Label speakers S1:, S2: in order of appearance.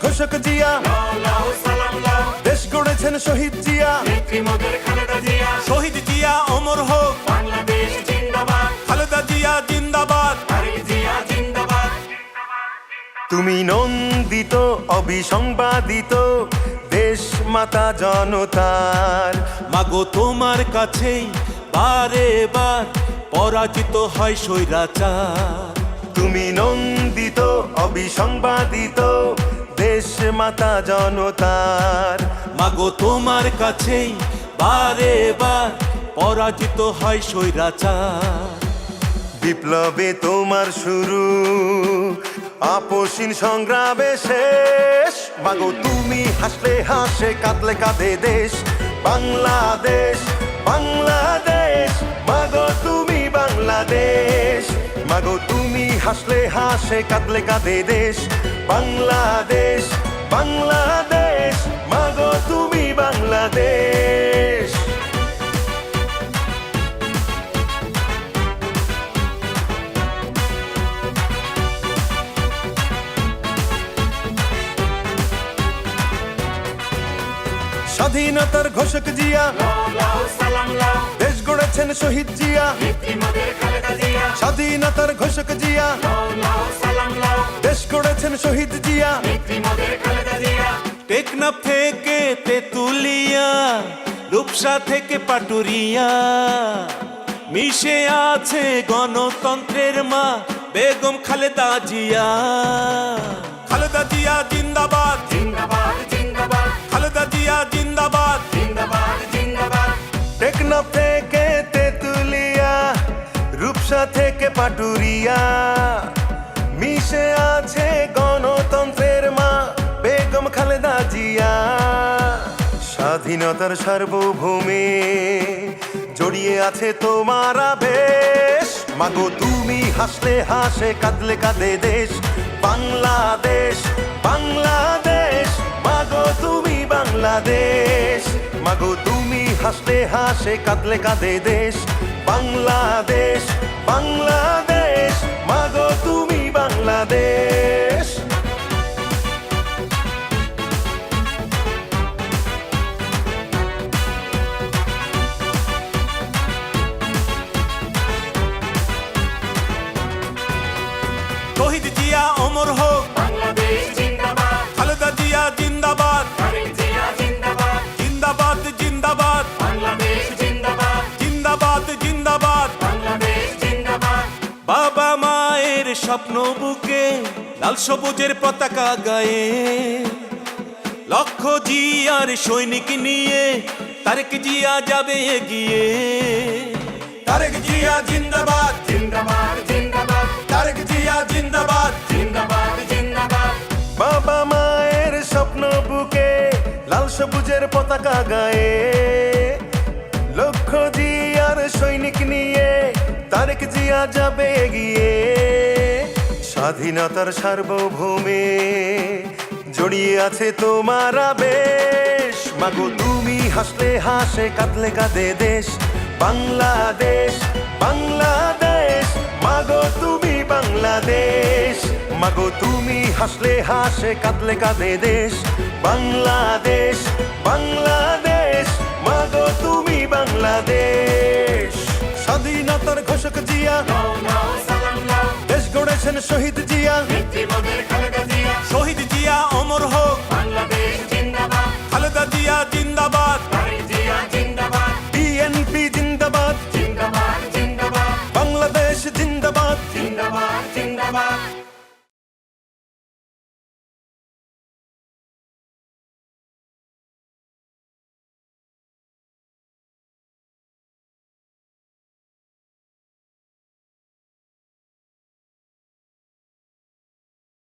S1: ঘোষক জিয়া, দেশ গড়েছেন শহীদ জিয়া। শহীদ জিয়া অমর হোক,
S2: বাংলাদেশ জিন্দাবাদ,
S1: খালেদা জিয়া জিন্দাবাদ।
S2: তারেক জিয়া জিন্দাবাদ।
S1: তুমি নন্দিত অবিসংবাদিত দেশ মাতা জনতার, মাগো তোমার কাছেই বারে বার পরাজিত হয় স্বৈরাচার। তুমি নন্দিত অবিসংবাদিত দেশ মাতা জনতার, মাগো তোমার কাছেই বারে বার পরাজিত হয় স্বৈরাচার। বিপ্লবে তোমার শুরু, আপসীন সংগ্রামে শেষ, মাগো তুমি হাসলে হাসে কাঁদলে কাঁদে দেশ বাংলাদেশ। বাংলাদেশ মাগো তুমি বাংলাদেশ, মাগো তুমি হাসলে হাসে কাঁদলে কাঁদে দেশ বাংলাদেশ। বাংলাদেশ মাগো তুমি বাংলাদেশ। স্বাধীনতার ঘোষক জিয়া,
S2: লাও সালাম লাও,
S1: দেশ গড়েছেন শহীদ জিয়া।
S2: নেত্রী মোদের খালেদা জিয়া।
S1: স্বাধীনতার ঘোষক জিয়া,
S2: লাও সালাম লাও,
S1: দেশ গড়েছেন শহীদ জিয়া।
S2: নেত্রী মোদের খালেদা জিয়া।
S1: টেকনাফ থেকে তেতুলিয়া, রূপসা থেকে পাটুরিয়া, মিশে আছে গণতন্ত্রের মা বেগম খালেদা জিয়া। খালেদা জিয়া জিন্দাবাদ,
S2: জিন্দাবাদ জিন্দাবাদ,
S1: খালেদা জিয়া জিন্দাবাদ।
S2: জিন্দাবাদ জিন্দাবাদ।
S1: টেকনাফ থেকে তেতুলিয়া, রূপসা থেকে পাটুরিয়া, মিশে আছে গণতন্ত্রের মা বেগম খালেদা জিয়া। স্বাধীনতার সার্বভৌমে জড়িয়ে আছে তোমার আবেশ, মাগো তুমি হাসলে হাসে কাঁদলে কাঁদে দেশ বাংলাদেশ। বাংলাদেশ মাগো তুমি বাংলাদেশ, মাগো তুমি হাসলে হাসে কাঁদলে কাঁদে দেশ বাংলাদেশ। বাংলাদেশ মাগো তুমি বাংলাদেশ। শহীদ জিয়া অমর হোক,
S2: বাংলাদেশ জিন্দাবাদ,
S1: খালেদা জিয়া জিন্দাবাদ।
S2: তারেক জিয়া জিন্দাবাদ।
S1: জিন্দাবাদ জিন্দাবাদ,
S2: বাংলাদেশ জিন্দাবাদ,
S1: জিন্দাবাদ জিন্দাবাদ।
S2: বাংলাদেশ জিন্দাবাদ।
S1: বাবা মায়ের স্বপ্ন বুকে লাল সবুজের পতাকা গায়ে, লক্ষ জিয়ার সৈনিক নিয়ে তারেক জিয়া যাবে এগিয়ে। তারেক জিয়া জিন্দাবাদ,
S2: জিন্দাবাদ জিন্দাবাদ,
S1: তারেক জিয়া জিন্দাবাদ।
S2: জিন্দাবাদ জিন্দাবাদ।
S1: বাবা মায়ের স্বপ্ন বুকে লাল সবুজের পতাকা গায়ে, লক্ষ জিয়ার সৈনিক নিয়ে তারেক জিয়া যাবে এগিয়ে। স্বাধীনতার সার্বভৌমে জড়িয়ে আছে তোমার আবেশ, মাগো তুমি হাসলে হাসে কাঁদলে কাঁদে দেশ বাংলাদেশ। বাংলাদেশ মাগো তুমি বাংলাদেশ, মাগো তুমি হাসলে হাসে কাঁদলে কাঁদে দেশ বাংলাদেশ। বাংলাদেশ মাগো তুমি বাংলাদেশ। স্বাধীনতার ঘোষক জিয়া,
S2: লাও সালাম লাও,
S1: দেশ গড়েছেন শহীদ জিয়া।
S2: নেত্রী মোদের